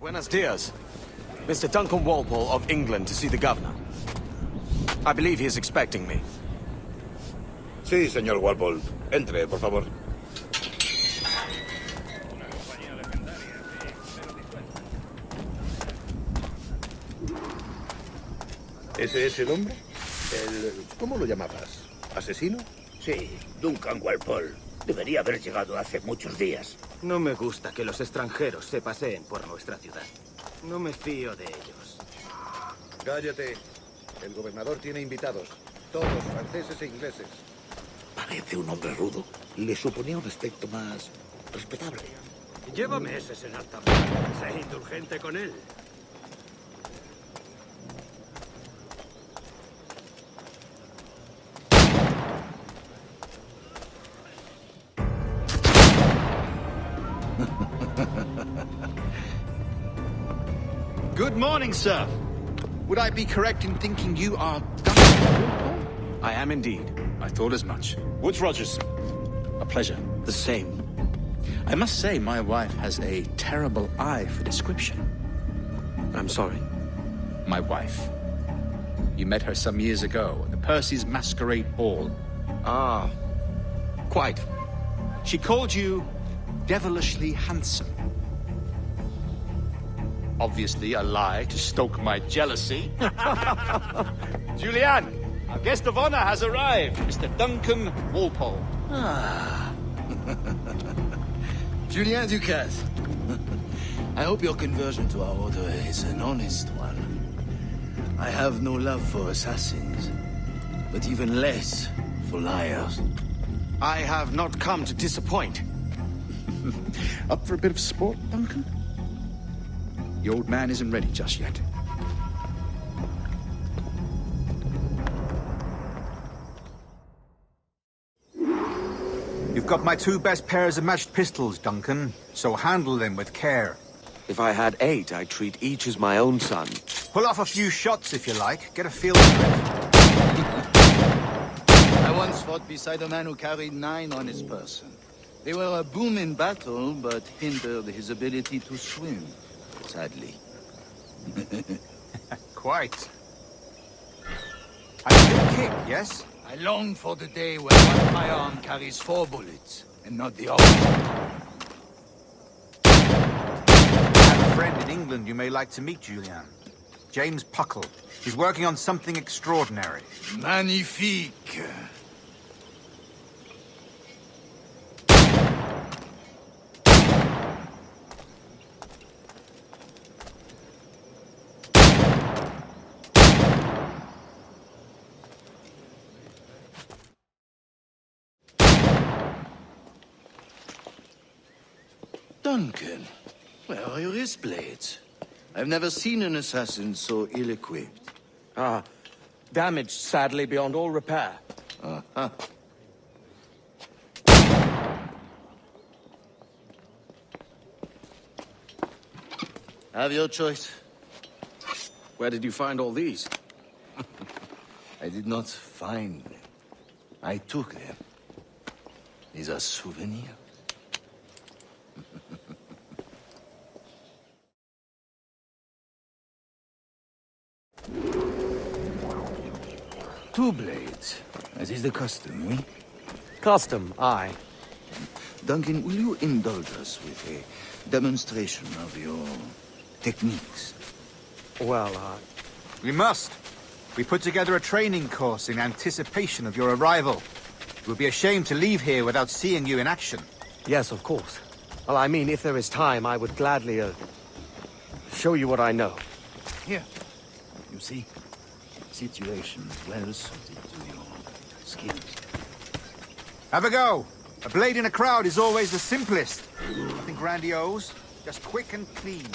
Buenos dias. Mr. Duncan Walpole of England to see the governor. I believe he is expecting me. Sí, señor Walpole. Entre, por favor. ¿Ese es el hombre? ¿Cómo lo llamabas? ¿Asesino? Sí, Duncan Walpole. Debería haber llegado hace muchos días. No me gusta que los extranjeros se paseen por nuestra ciudad. No me fío de ellos. Cállate. El gobernador tiene invitados. Todos franceses e ingleses. Parece un hombre rudo. Le suponía un aspecto más respetable. Llévame ese senartamuerto. Sé indulgente con él. Good morning, sir. Would I be correct in thinking you are Duncan? I am indeed. I thought as much. Woods Rogers. A pleasure. The same. I must say, my wife has a terrible eye for description. I'm sorry. My wife. You met her some years ago at the Percy's Masquerade Ball. Ah, quite. She called you devilishly handsome. Obviously a lie to stoke my jealousy. Julianne, our guest of honor has arrived, Mr. Duncan Walpole. Ah. Julien Ducasse. I hope your conversion to our order is an honest one. I have no love for assassins, but even less for liars. I have not come to disappoint. Up for a bit of sport, Duncan? The old man isn't ready just yet. You've got my two best pairs of matched pistols, Duncan, so handle them with care. If I had 8, I'd treat each as my own son. Pull off a few shots if you like. Get a feel for it. I once fought beside a man who carried 9 on his person. They were a boom in battle, but hindered his ability to swim, sadly. Quite. I can kick, yes? I long for the day when one firearm carries 4 bullets, and not the opposite. I have a friend in England you may like to meet, Julian. James Puckle. He's working on something extraordinary. Magnifique. Duncan, where are your wrist blades? I've never seen an assassin so ill-equipped. Ah, damaged sadly beyond all repair. Uh-huh. Have your choice. Where did you find all these? I did not find them. I took them. These are souvenirs. Two blades, as is the custom, oui? Custom, aye. Duncan, will you indulge us with a demonstration of your techniques? Well, We must. We put together a training course in anticipation of your arrival. It would be a shame to leave here without seeing you in action. yes, of course. Well, I mean, if there is time, I would gladly, show you what I know. Here. You see? Situations well suited to your skills. Have a go. A blade in a crowd is always the simplest. Nothing grandiose, just quick and clean.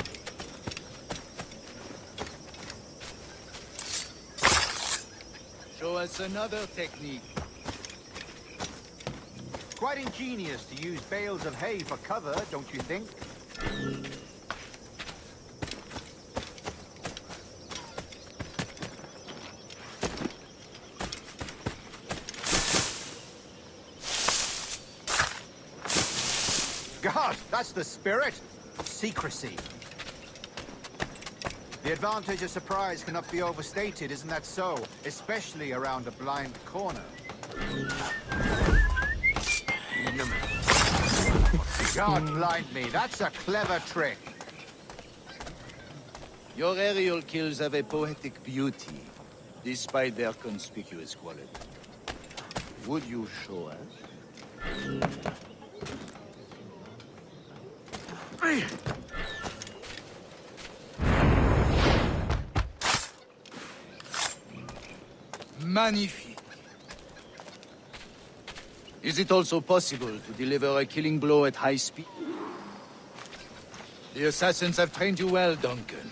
Show us another technique. Quite ingenious to use bales of hay for cover, don't you think? God, that's the spirit. Secrecy. The advantage of surprise cannot be overstated, isn't that so? Especially around a blind corner. God blind me, that's a clever trick. Your aerial kills have a poetic beauty, despite their conspicuous quality. Would you show us? Magnifique. Is it also possible to deliver a killing blow at high speed? The assassins have trained you well, Duncan.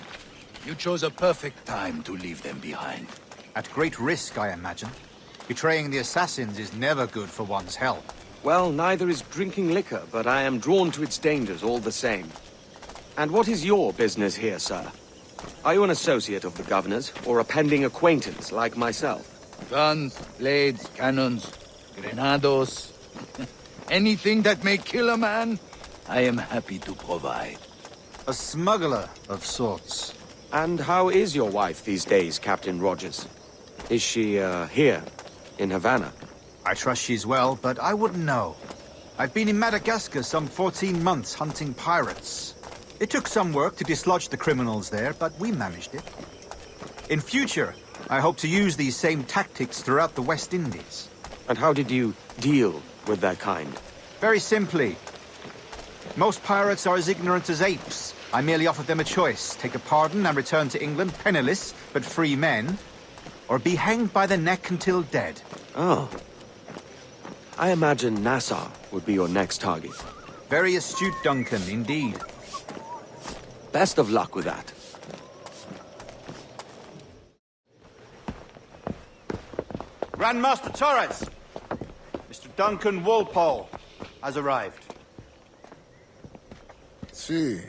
You chose a perfect time to leave them behind. At great risk, I imagine. Betraying the assassins is never good for one's health. Well, neither is drinking liquor, but I am drawn to its dangers all the same. And what is your business here, sir? Are you an associate of the governor's, or a pending acquaintance like myself? Guns, blades, cannons, grenados. Anything that may kill a man, I am happy to provide. A smuggler of sorts. And how is your wife these days, Captain Rogers? Is she, here, in Havana? I trust she's well, but I wouldn't know. I've been in Madagascar some 14 months hunting pirates. It took some work to dislodge the criminals there, but we managed it. In future, I hope to use these same tactics throughout the West Indies. And how did you deal with that kind? Very simply. Most pirates are as ignorant as apes. I merely offered them a choice. Take a pardon and return to England penniless, but free men. Or be hanged by the neck until dead. Oh. I imagine Nassau would be your next target. Very astute, Duncan, indeed. Best of luck with that. Grandmaster Torres! Mr. Duncan Walpole has arrived. See.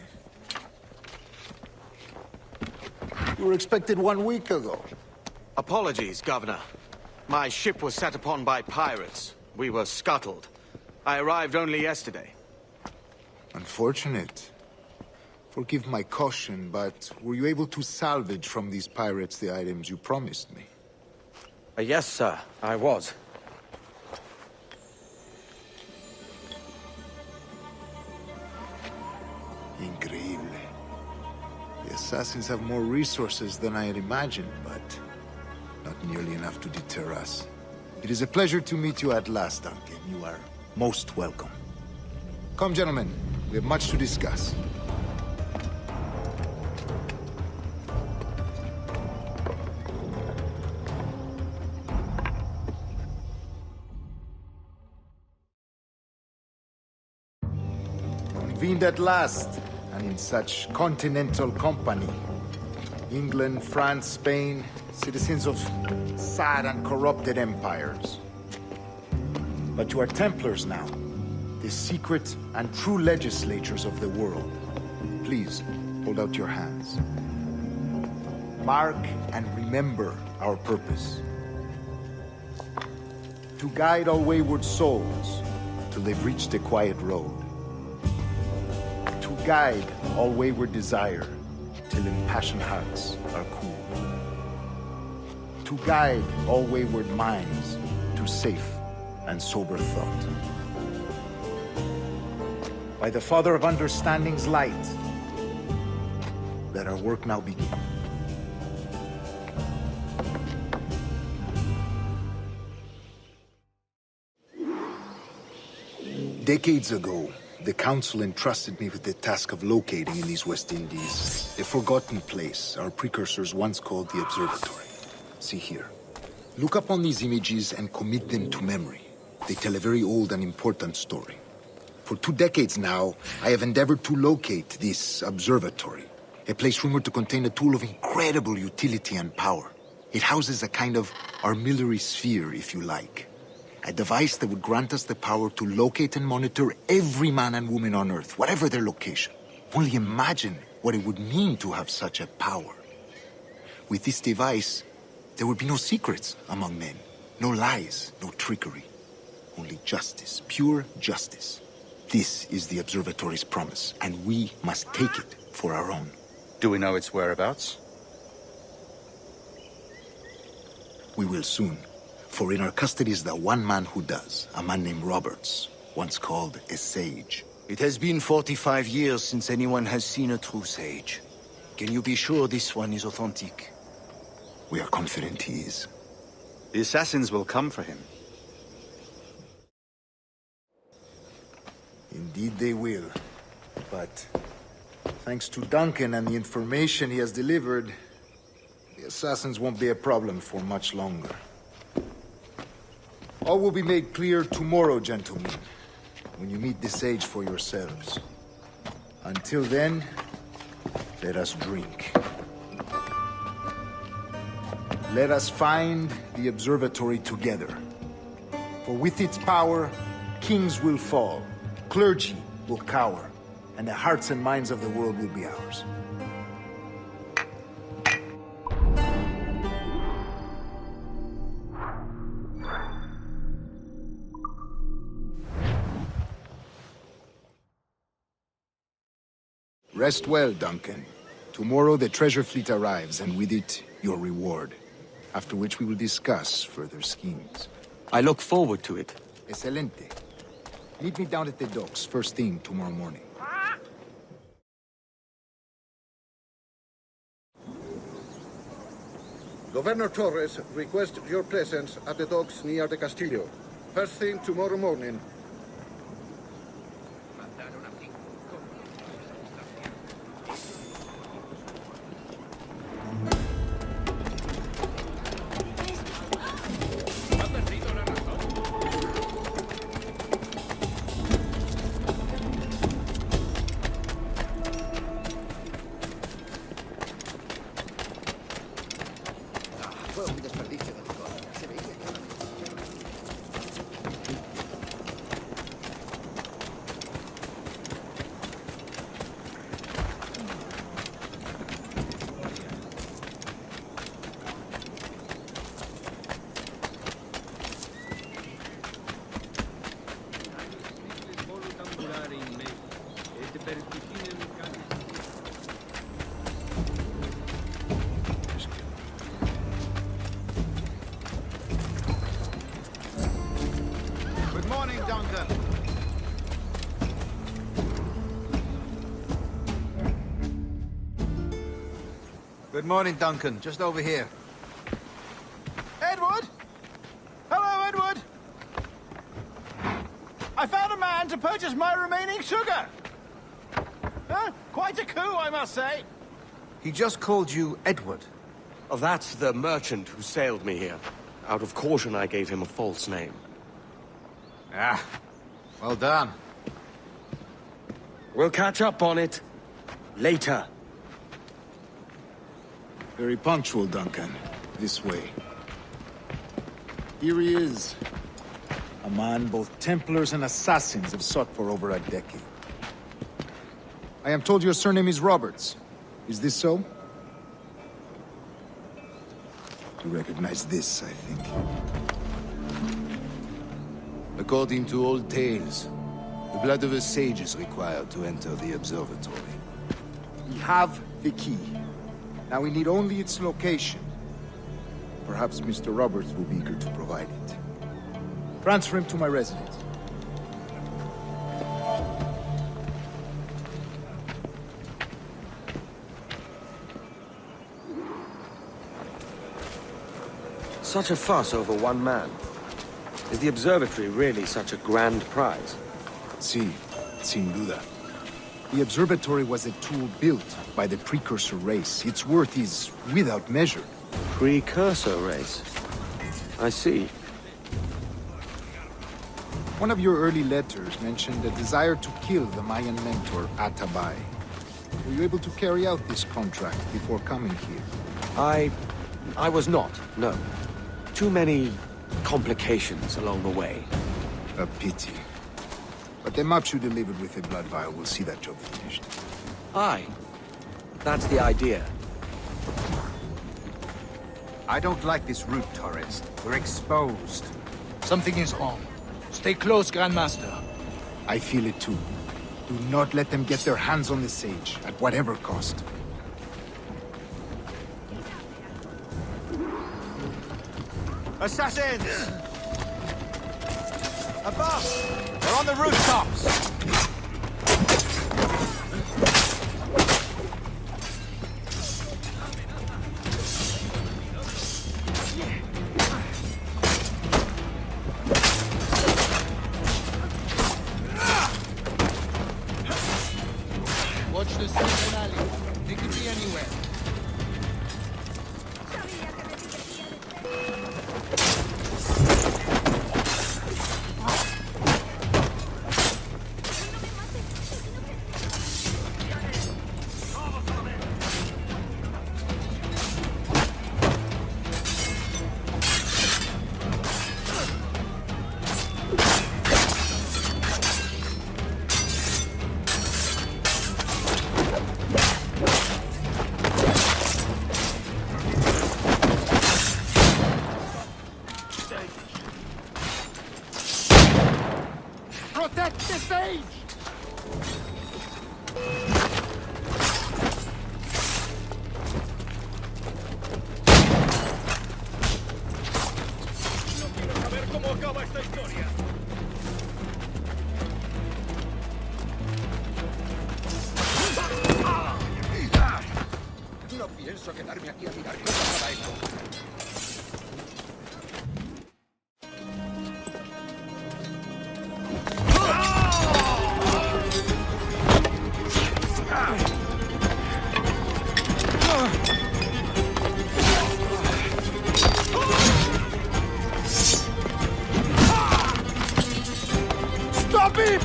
You were expected 1 week ago. Apologies, Governor. My ship was set upon by pirates. We were scuttled. I arrived only yesterday. Unfortunate. Forgive my caution, but were you able to salvage from these pirates the items you promised me? Yes, sir, I was. Increíble. The assassins have more resources than I had imagined, but not nearly enough to deter us. It is a pleasure to meet you at last, Duncan. You are most welcome. Come, gentlemen. We have much to discuss. Convened at last, and in such continental company. England, France, Spain, citizens of sad and corrupted empires. But you are Templars now, the secret and true legislators of the world. Please, hold out your hands. Mark and remember our purpose. To guide all wayward souls till they've reached a quiet road. To guide all wayward desire till impassioned hearts are cool. To guide all wayward minds to safe and sober thought. By the Father of Understanding's light, let our work now begin. Decades ago, the Council entrusted me with the task of locating in these West Indies a forgotten place our precursors once called the Observatory. See here. Look upon these images and commit them to memory. They tell a very old and important story. For 2 decades now, I have endeavored to locate this observatory, a place rumored to contain a tool of incredible utility and power. It houses a kind of armillary sphere, if you like. A device that would grant us the power to locate and monitor every man and woman on Earth, whatever their location. Only imagine what it would mean to have such a power. With this device, there would be no secrets among men, no lies, no trickery. Only justice, pure justice. This is the Observatory's promise, and we must take it for our own. Do we know its whereabouts? We will soon. For in our custody is the one man who does, a man named Roberts, once called a sage. It has been 45 years since anyone has seen a true sage. Can you be sure this one is authentic? We are confident he is. The assassins will come for him. Indeed they will. But thanks to Duncan and the information he has delivered, the assassins won't be a problem for much longer. All will be made clear tomorrow, gentlemen, when you meet the sage for yourselves. Until then, let us drink. Let us find the observatory together. For with its power, kings will fall, clergy will cower, and the hearts and minds of the world will be ours. Rest well, Duncan. Tomorrow the treasure fleet arrives, and with it, your reward. After which we will discuss further schemes. I look forward to it. Excelente. Meet me down at the docks first thing tomorrow morning. Governor Torres requests your presence at the docks near the Castillo. First thing tomorrow morning. Good morning, Duncan. Good morning, Duncan. Just over here. Edward? Hello, Edward. I found a man to purchase my remaining sugar. Huh? Quite a coup, I must say. He just called you Edward. Oh, that's the merchant who sailed me here. Out of caution, I gave him a false name. Ah, well done. We'll catch up on it later. Very punctual, Duncan. This way. Here he is. A man both Templars and Assassins have sought for over a decade. I am told your surname is Roberts. Is this so? You recognize this, I think. According to old tales, the blood of a sage is required to enter the observatory. We have the key. Now we need only its location. Perhaps Mr. Roberts will be eager to provide it. Transfer him to my residence. Such a fuss over one man. Is the observatory really such a grand prize? Sí, sin duda. The observatory was a tool built by the precursor race. Its worth is without measure. Precursor race. I see. One of your early letters mentioned a desire to kill the Mayan mentor, Atabay. Were you able to carry out this contract before coming here? I was not, no. Too many complications along the way. A pity. But the maps you delivered with the blood vial will see that job finished. Aye. That's the idea. I don't like this route, Torres. We're exposed. Something is wrong. Stay close, Grandmaster. I feel it too. Do not let them get their hands on the sage, at whatever cost. Assassins! Above! They're on the rooftops! Watch the second alley. They could be anywhere. Protect the sage! No pienso quedarme aquí a mirar cómo acaba esto. Stop him!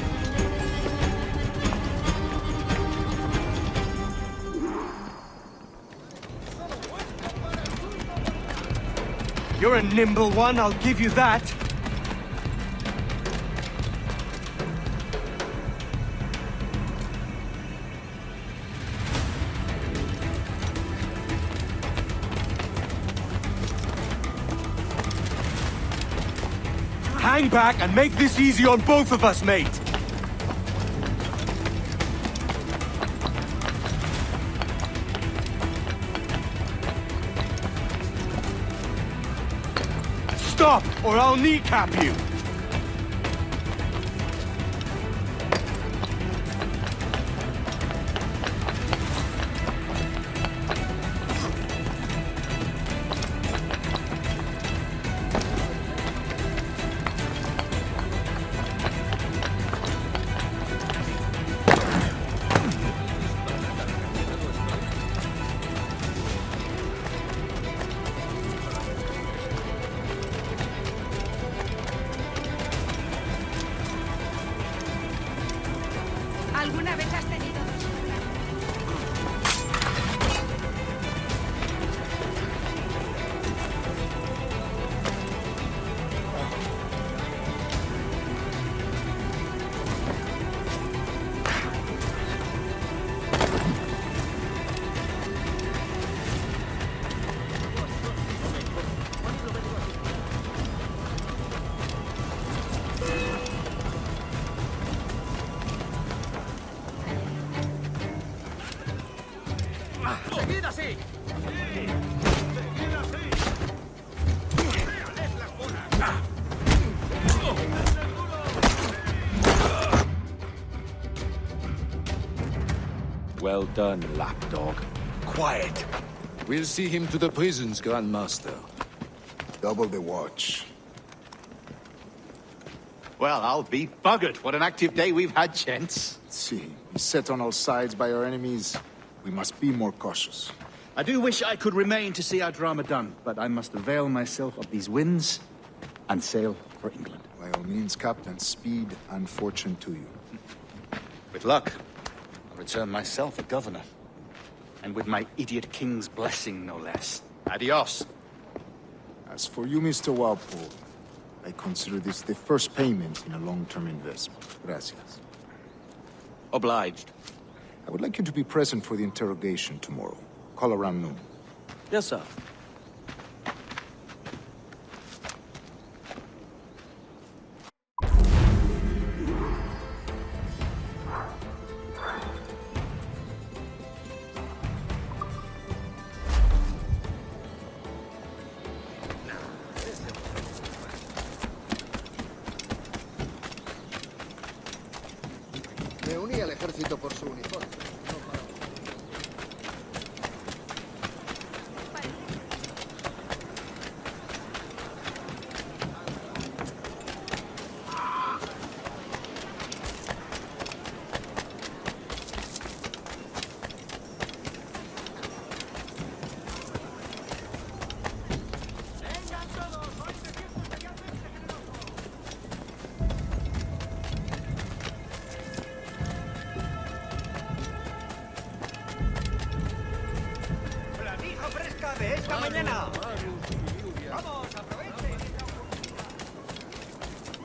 You're a nimble one, I'll give you that. Hang back and make this easy on both of us, mate. Stop, or I'll kneecap you! ¿Alguna vez has tenido ¡Seguid así! Well done, lapdog. Quiet. We'll see him to the prisons, Grandmaster. Double the watch. Well, I'll be buggered. What an active day we've had, gents. See, beset on all sides by our enemies. We must be more cautious. I do wish I could remain to see our drama done, but I must avail myself of these winds and sail for England. By all means, Captain, speed and fortune to you. With luck, I'll return myself a governor. And with my idiot king's blessing, no less. Adios. As for you, Mr. Walpole, I consider this the first payment in a long-term investment. Gracias. Obliged. I would like you to be present for the interrogation tomorrow. Call around noon. Yes, sir. Me uní al ejército por su uniforme.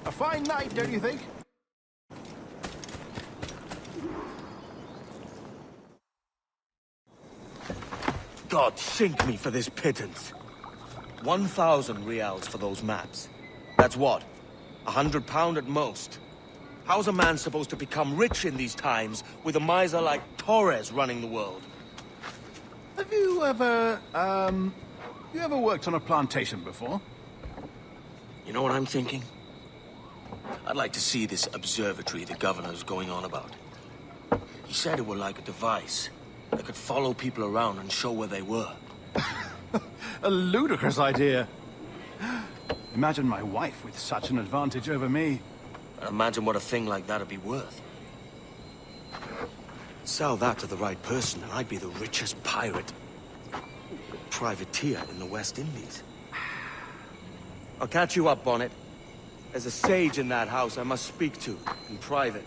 A fine night, don't you think? God sink me for this pittance. 1,000 reals for those maps. That's what? £100 at most. How's a man supposed to become rich in these times with a miser like Torres running the world? Have you ever, worked on a plantation before? You know what I'm thinking? I'd like to see this observatory the governor's going on about. He said it were like a device that could follow people around and show where they were. A ludicrous idea. Imagine my wife with such an advantage over me. And imagine what a thing like that'd be worth. Sell that to the right person and I'd be the richest pirate, privateer in the West Indies. I'll catch you up, Bonnet. There's a sage in that house I must speak to, in private.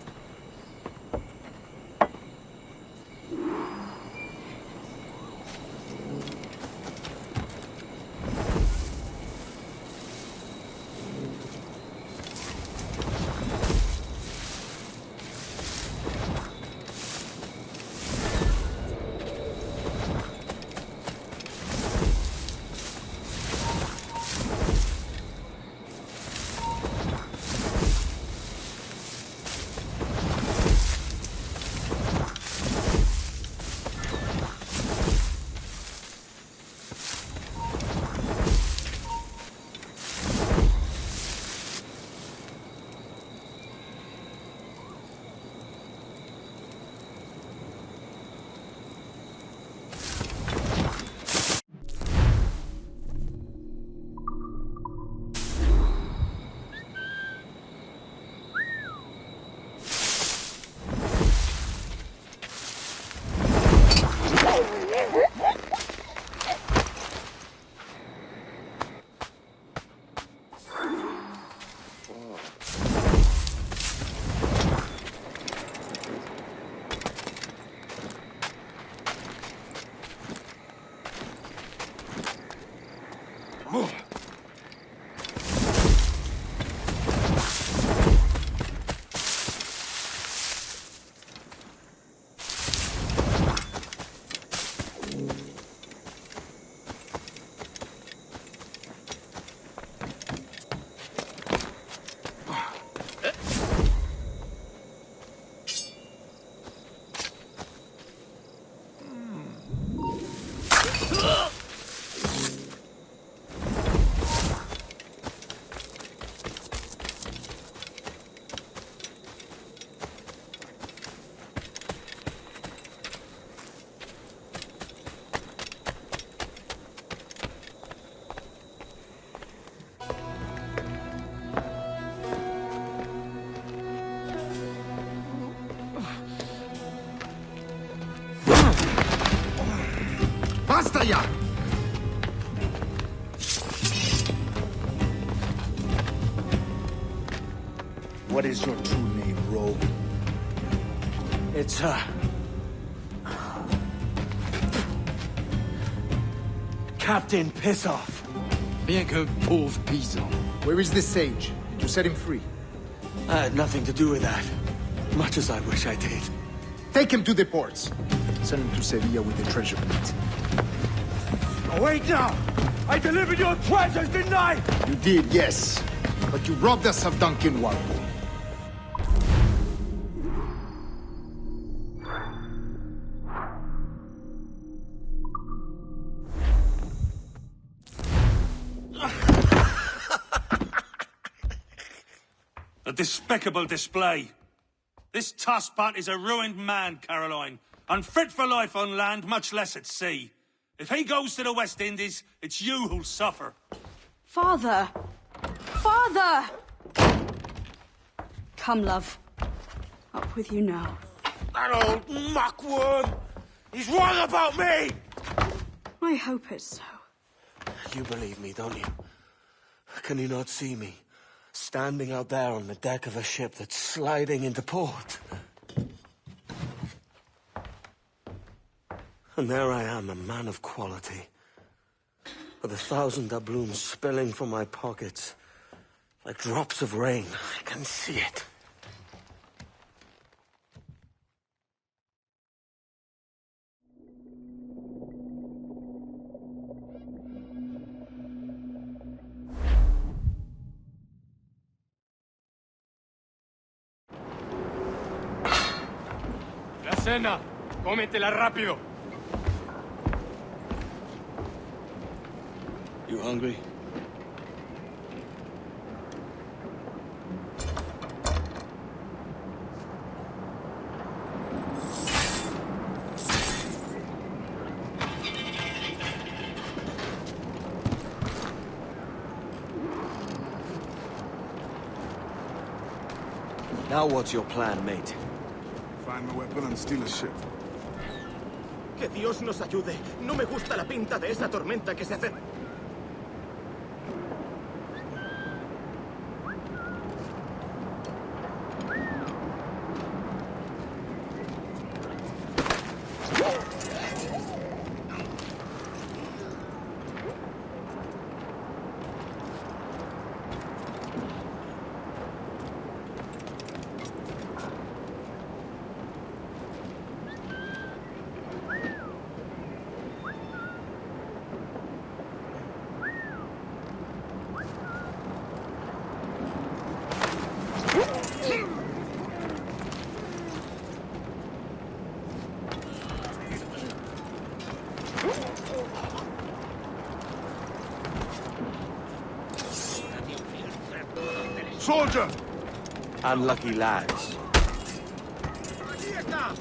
¡Basta ya! What is your true name, rogue? It's, Captain Pissoff. Bien que pauvre paysan. Where is the sage? Did you set him free? I had nothing to do with that. Much as I wish I did. Take him to the ports. Send him to Sevilla with the treasure plate. Oh, wait now! I delivered your treasures, didn't I? You did, yes. But you robbed us of Duncan Warpool. A despicable display. This Tusspat is a ruined man, Caroline. Unfit for life on land, much less at sea. If he goes to the West Indies, it's you who'll suffer. Father! Father! Come, love. Up with you now. That old muckworm! He's wrong about me! I hope it's so. You believe me, don't you? Can you not see me? Standing out there on the deck of a ship that's sliding into port. And there I am, a man of quality. With 1,000 doubloons spilling from my pockets. Like drops of rain. I can see it. La cena. Cómetela rápido. You hungry? Now what's your plan, mate? Find my weapon and steal a ship. Que Dios nos ayude. No me gusta la pinta de esa tormenta que se acerca. Soldier! Unlucky lads. ¡Allí está!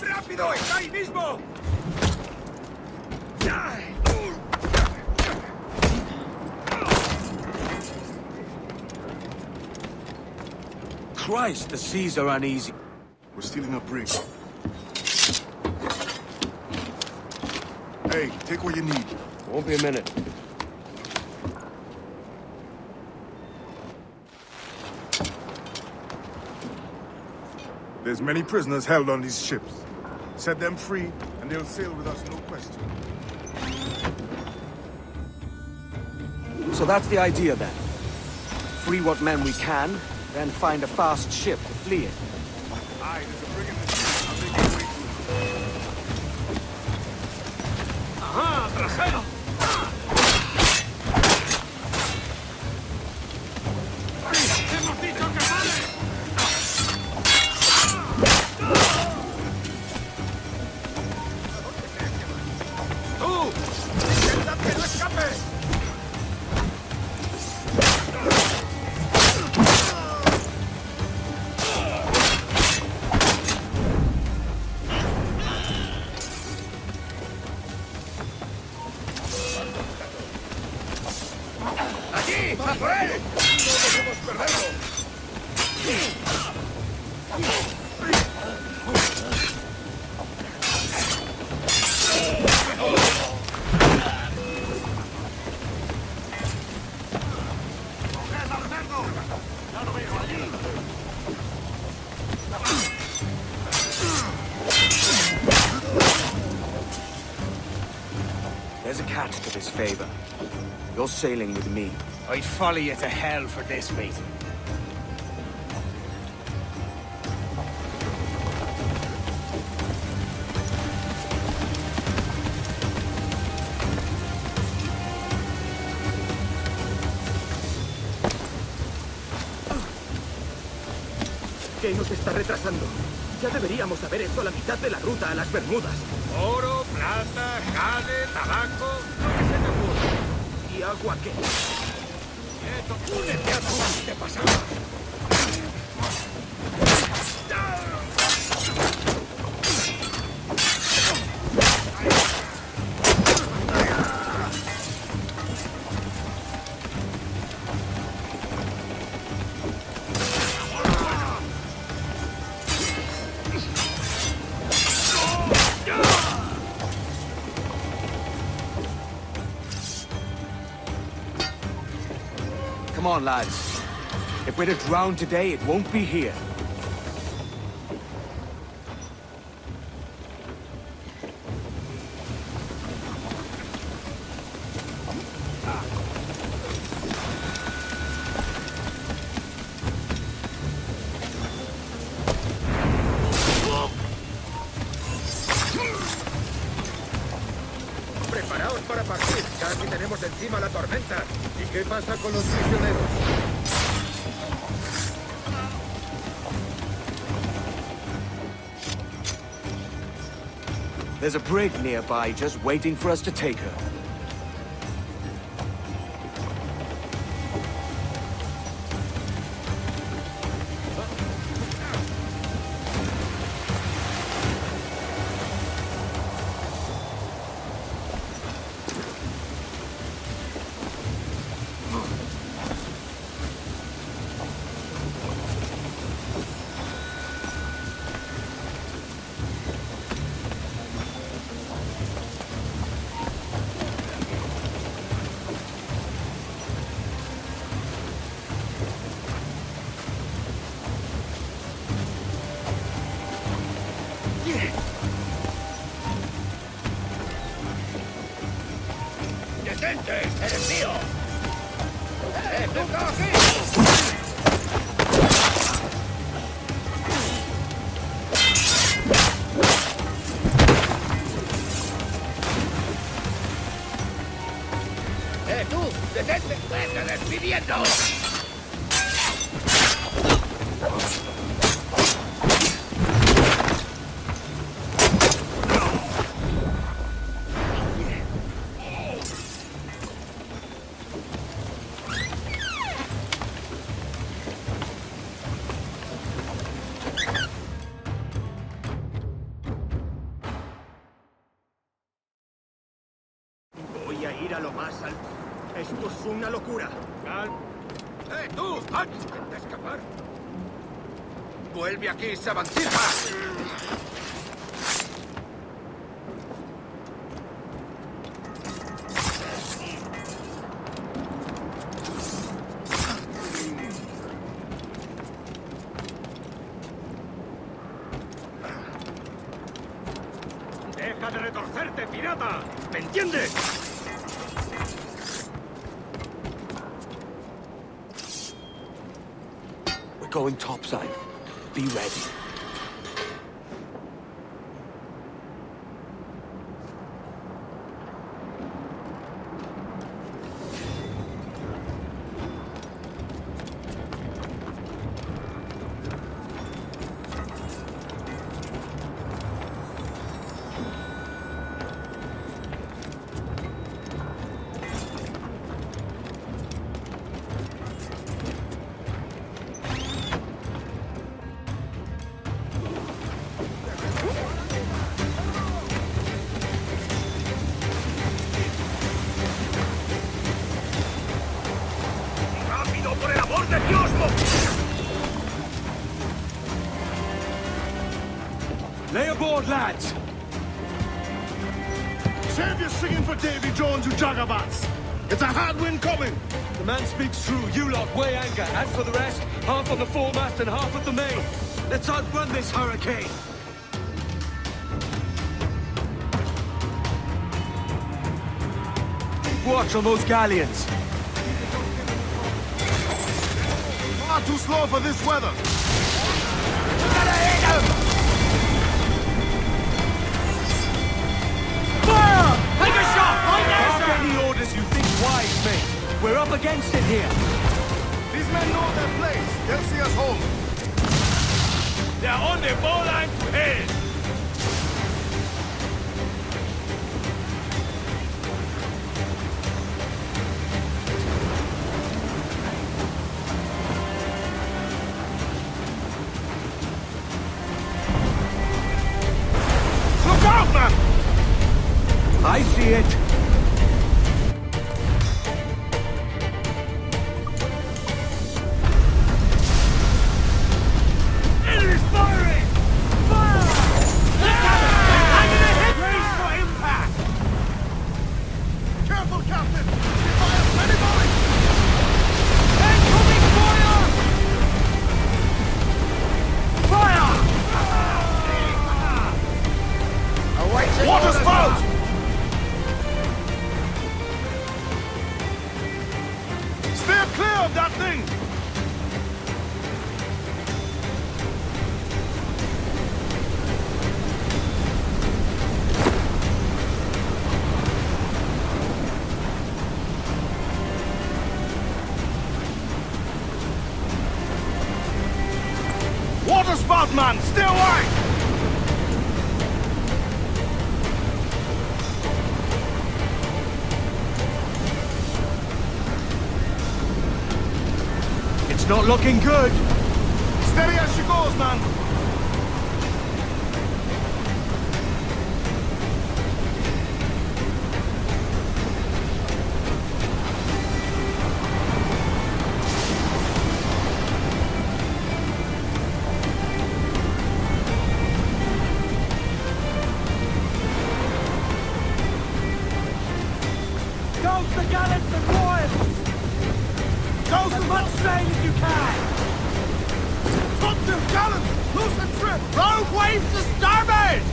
¡Rápido! ¡Está ahí mismo! Christ, the seas are uneasy. We're stealing a brig. Hey, take what you need. Won't be a minute. There's many prisoners held on these ships. Set them free, and they'll sail with us, no question. So that's the idea then. Free what men we can, then find a fast ship to flee in. Aye, there's a brig in the sea. I'll make your way to it. ¡Ajá! ¡Trasero! ¡Hemos dicho que vale! ¡Tú! ¡Intentad que no escape! ¡Allí! ¡A por él! ¡No debemos perderlo! There's a catch to this favor. You're sailing with me. I'd follow you to hell for this, mate. ¿Qué nos está retrasando? Ya deberíamos haber hecho la mitad de la ruta a las Bermudas. Oro, plata, jade, tabaco, lo que se te ocurra. ¿Y agua qué? ¡Quieto! ¡Únete a tú! ¡Te pasarás! on, lads. If we're to drown today, it won't be here. Preparaos para partir. Casi tenemos encima la tormenta. ¿Y qué pasa con los prisioneros? There's a brig nearby just waiting for us to take her. ¡Detente! ¡Eres mío! ¡Tú aquí! ¡Tú! ¡Detente! ¡Vete despidiendo! Voy a ir a lo más alto. Esto es una locura. ¡Tú! ¡Intenta escapar! ¡Vuelve aquí, sabandija! ¡Deja de retorcerte, pirata! ¿Me entiendes? We're going topside. Be ready. ¡Rápido, por el amor de Dios! Lay aboard, lads! Save your singing for Davy Jones, you jagabats! It's a hard wind coming! The man speaks true. You lot weigh anchor. As for the rest, half on the foremast and half at the main. Let's outrun this hurricane. Keep watch on those galleons. Far too slow for this weather! Fire! Take a shot! Right there, sir! Any orders you think wise, mate. We're up against it here. These men know their place. They'll see us home. They're on the bowline to hell! Look out, man! I see it. Enemy's firing! Fire! I'm gonna hit! Brace for impact! Careful, Captain! She fires many volleys! And spot, man! Stay away! It's not looking good. Steady as she goes, man! Toast the gallants and royals! Toast as much sail as you can! Topsails, gallants! Loose and trip! Rogue waves to starboard!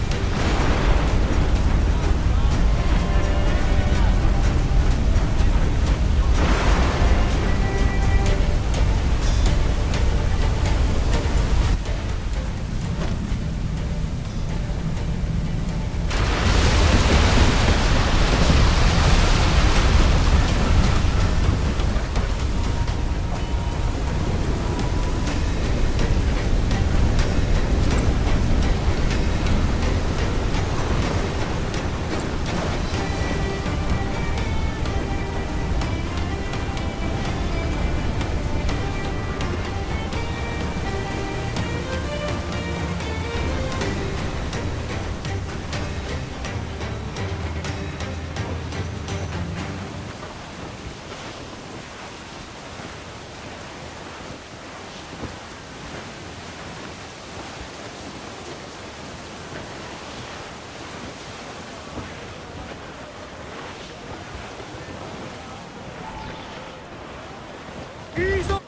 Ease up!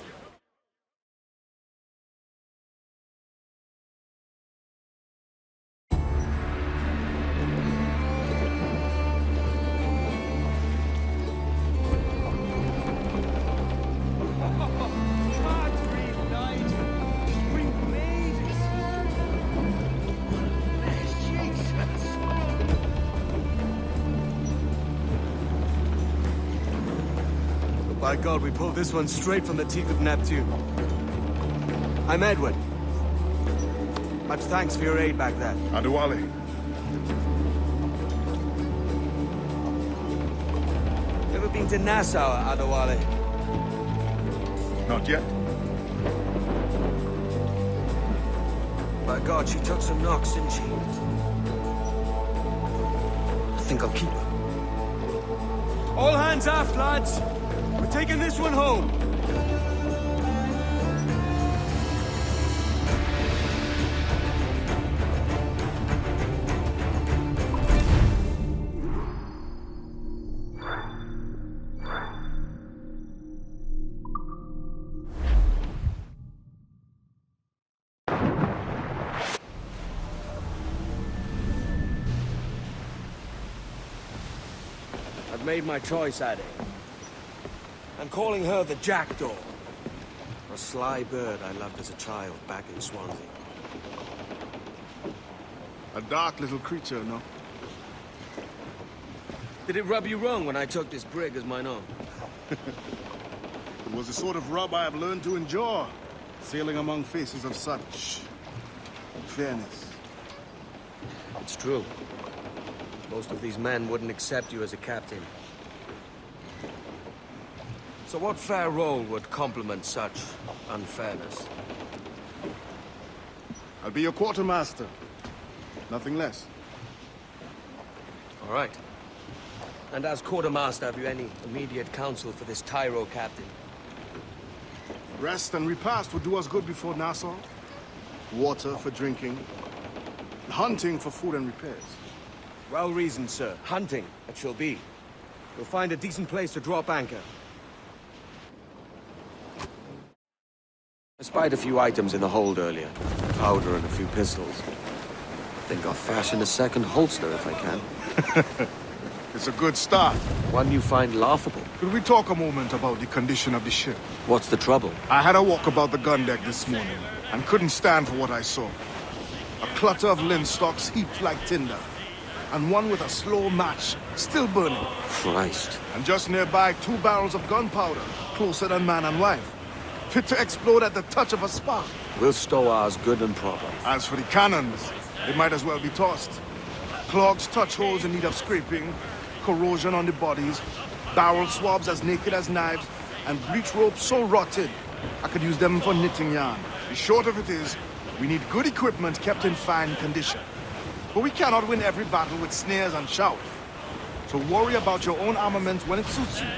By God, we pulled this one straight from the teeth of Neptune. I'm Edward. Much thanks for your aid back there. Adewale. Ever been to Nassau, Adewale? Not yet. By God, she took some knocks, didn't she? I think I'll keep her. All hands aft, lads! We're taking this one home. I've made my choice, Addy. I'm calling her the Jackdaw. A sly bird I loved as a child back in Swansea. A dark little creature, no? Did it rub you wrong when I took this brig as mine own? It was the sort of rub I have learned to endure, sailing among faces of such fairness. It's true. Most of these men wouldn't accept you as a captain. So what fair role would complement such unfairness? I'll be your quartermaster. Nothing less. All right. And as quartermaster, have you any immediate counsel for this Tyro captain? Rest and repast would do us good before Nassau. Water for drinking. Hunting for food and repairs. Well reasoned, sir. Hunting, it shall be. We'll find a decent place to drop anchor. I spied a few items in the hold earlier. Powder and a few pistols. Think I'll fashion a second holster if I can. It's a good start. One you find laughable. Could we talk a moment about the condition of the ship? What's the trouble? I had a walk about the gun deck this morning, and couldn't stand for what I saw. A clutter of linstocks heaped like tinder, and one with a slow match, still burning. Christ. And just nearby, 2 barrels of gunpowder, closer than man and wife. fit to explode at the touch of a spark. We'll stow ours good and proper. As for the cannons, they might as well be tossed. Clogs touch holes in need of scraping, corrosion on the bodies, barrel swabs as naked as knives, and bleach ropes so rotted, I could use them for knitting yarn. The short of it is, we need good equipment kept in fine condition. But we cannot win every battle with snares and shouts. So worry about your own armament when it suits you.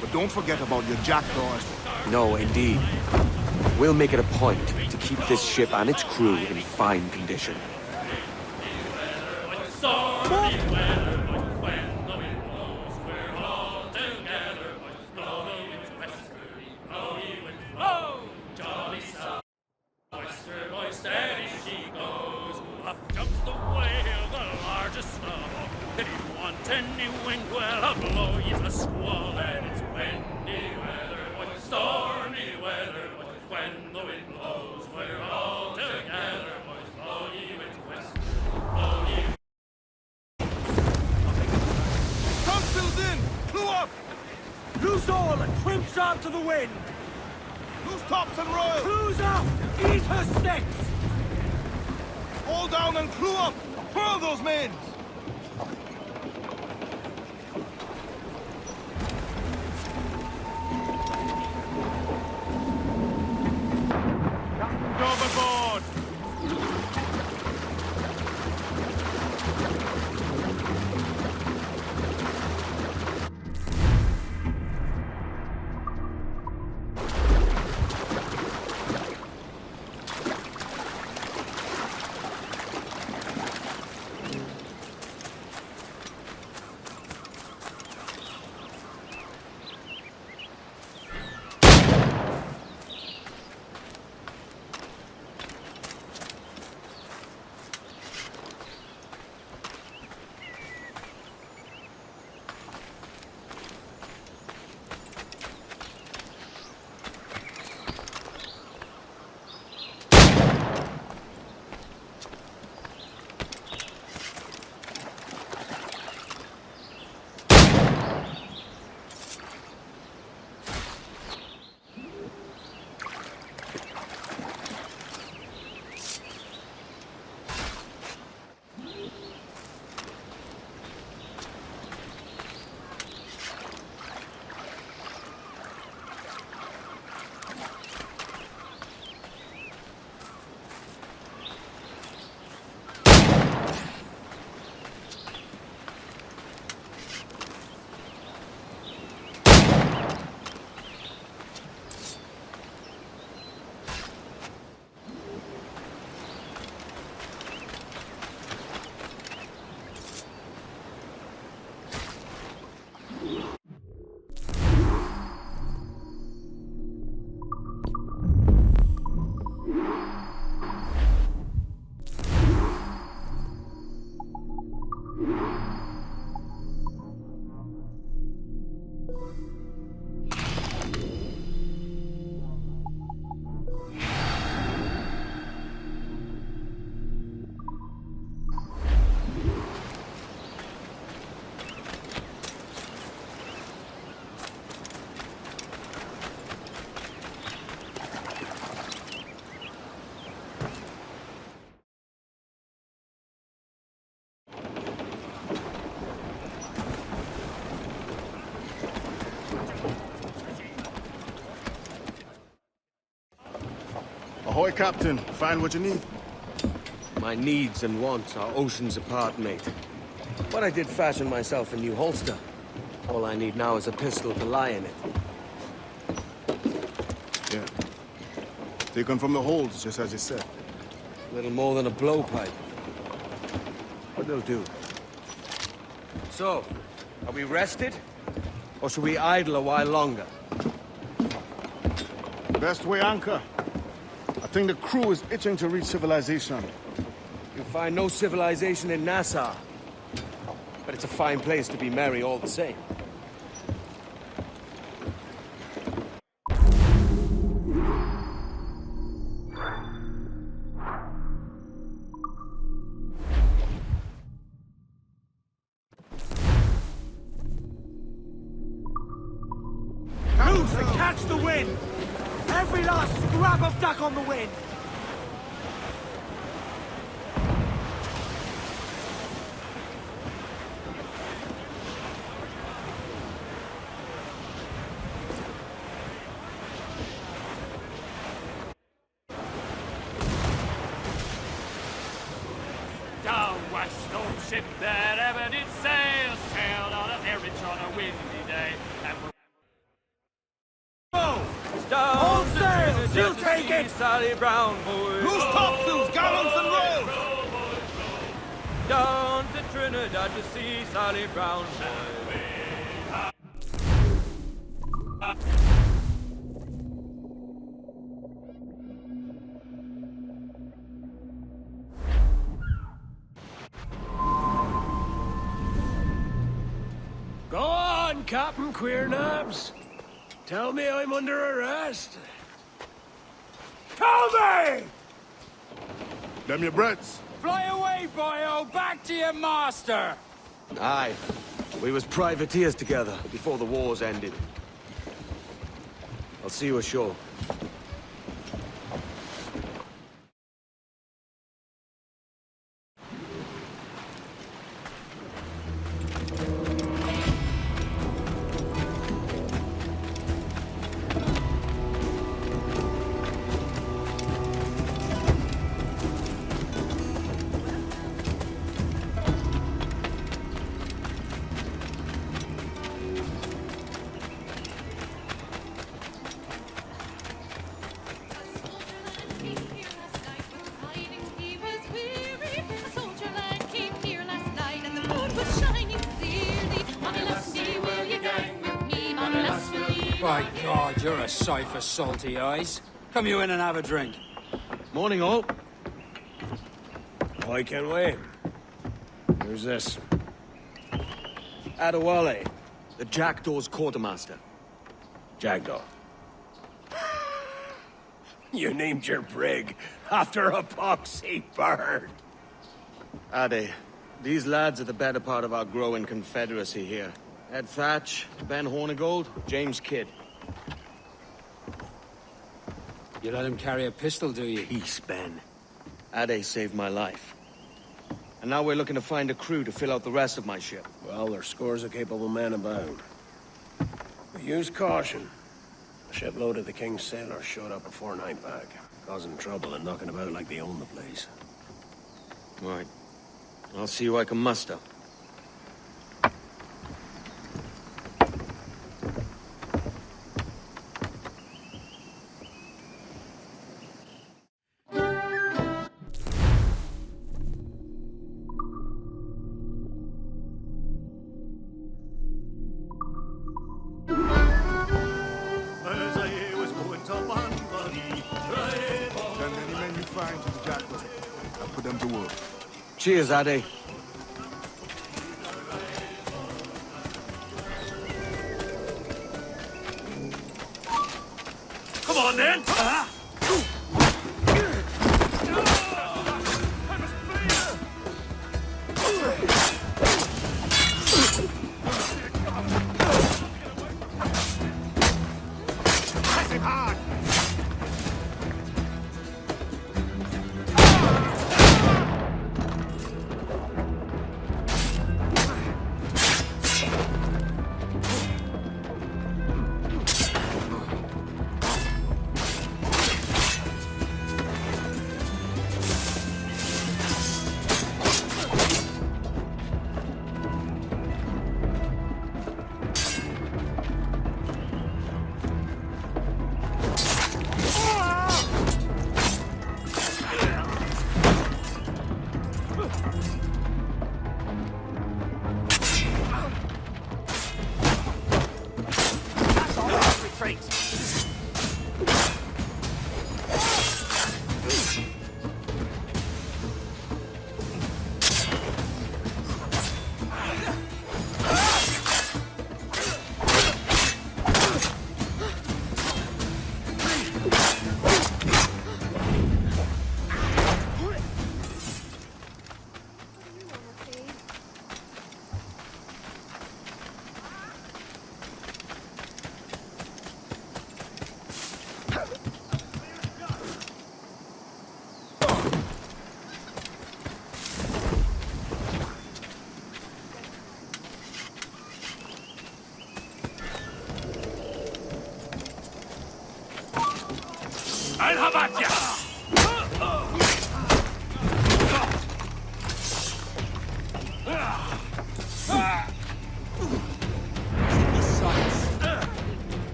But don't forget about your jackdaw as well. No, indeed. We'll make it a point to keep this ship and its crew in fine condition. Loose all and trim sharp to the wind! Loose tops and royals! Clew's up! Eat her sticks! Hold down and clew up! Furl those mains! Overboard! Ahoy, Captain. Find what you need. My needs and wants are oceans apart, mate. But I did fashion myself a new holster. All I need now is a pistol to lie in it. Yeah. Taken from the holds, just as you said. Little more than a blowpipe. But they'll do. So, are we rested? Or should we idle a while longer? Best way anchor. I think the crew is itching to reach civilization. You'll find no civilization in Nassau. But it's a fine place to be merry all the same. Loose and catch the wind! Every scrap of duck on the wind! Down west, old ship that ever did sail, sailed on a voyage on a windy day. And All sails, you take it! Sally Brown, boys. Loose topsails, gallants, and rolls! Down to Trinidad to see Sally Brown, boys. Go on, Captain Queernabs. Tell me I'm under arrest. Tell me! Them your breads. Fly away, boyo! Back to your master! Aye. We was privateers together before the wars ended. I'll see you ashore. By God, you're a sight for salty eyes. Come you in and have a drink. Morning, all. I can wait. Who's this? Adewale, the Jackdaw's quartermaster. Jackdaw. You named your brig after a poxy bird. Ade, these lads are the better part of our growing confederacy here. Ed Thatch, Ben Hornigold, James Kidd. You let him carry a pistol, do you? Peace, Ben. Ade saved my life. And now we're looking to find a crew to fill out the rest of my ship. Well, there's scores of capable men about. But use caution. A shipload of the King's sailors showed up a fortnight back, causing trouble and knocking about like they own the place. Right. I'll see who I can muster. Send any men you find to the Jackdaw. I'll put them to work. Cheers, Ade. Come on, then! Press him hard! come at ya!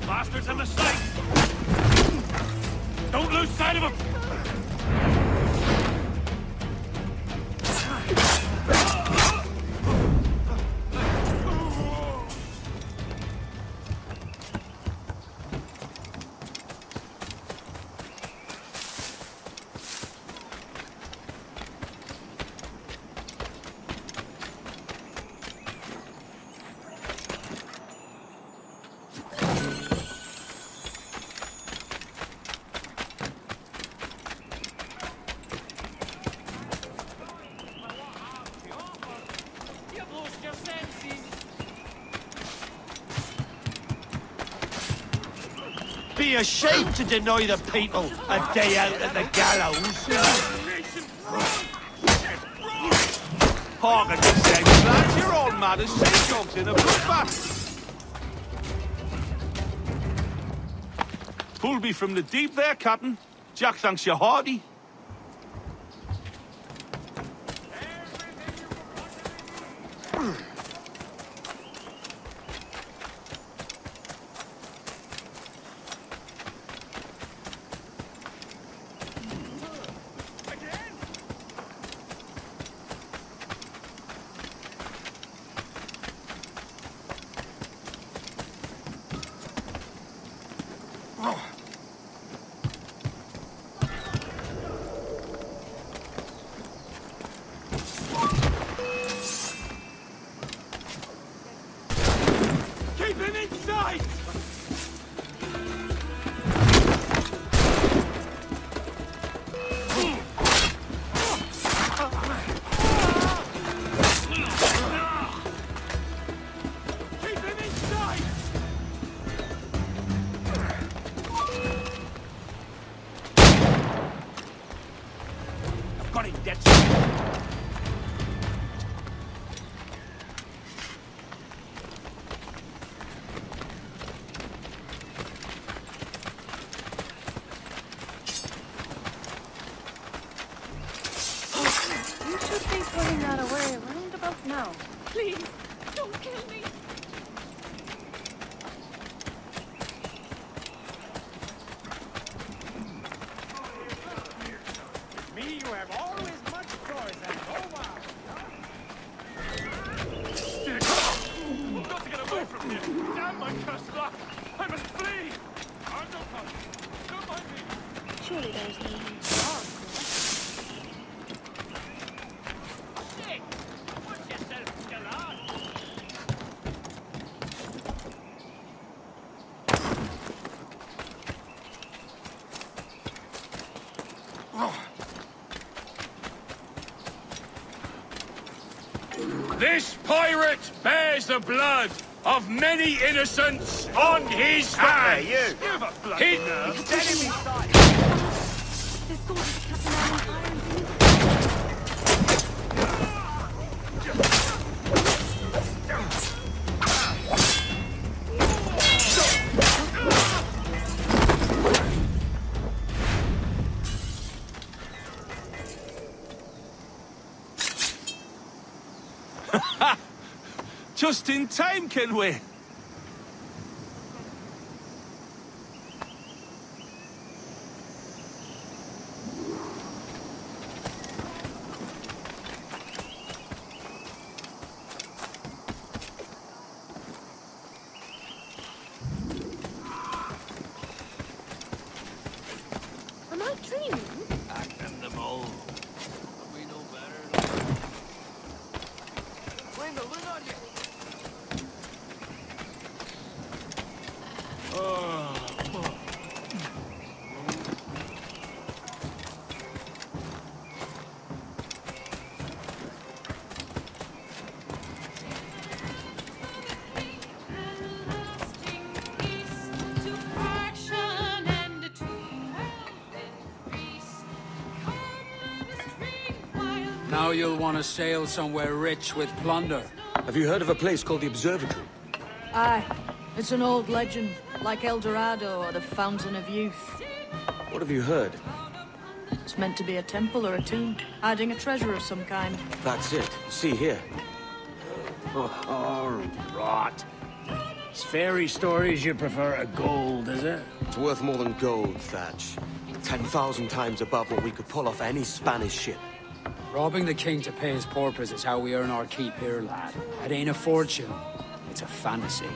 Bastards in the sight! Don't lose sight of him! Be ashamed to deny the people a day out at the gallows. Hark at the sense, lads. You're all mad as sea dogs in a bloodbath. Pulled me from the deep there, Captain. Jack thanks you hearty. Keep him in sight! Keep him in sight! I've got him dead. You should be putting that away right about now. Please, don't kill me. With me, you have always much choice and no wow. I've got to get away from here. Damn my cursed luck. I must flee. I'm no problem. Don't mind me. Surely there's no need. Shit! Put yourself still on. This pirate bears the blood of many innocents on his hands. You have a bloody nerve. This sword is Captain Allen's iron. Just in time, can we? Am I dreaming? Act them them all. We know better. Window, look on you. Now you'll want to sail somewhere rich with plunder. Have you heard of a place called the Observatory? Aye. It's an old legend, like El Dorado or the Fountain of Youth. What have you heard? It's meant to be a temple or a tomb, hiding a treasure of some kind. That's it. See here. Oh, rot. It's fairy stories you prefer to gold, is it? It's worth more than gold, Thatch. 10,000 times above what we could pull off any Spanish ship. Robbing the king to pay his porpoise is how we earn our keep here, lad. It ain't a fortune. It's a fantasy.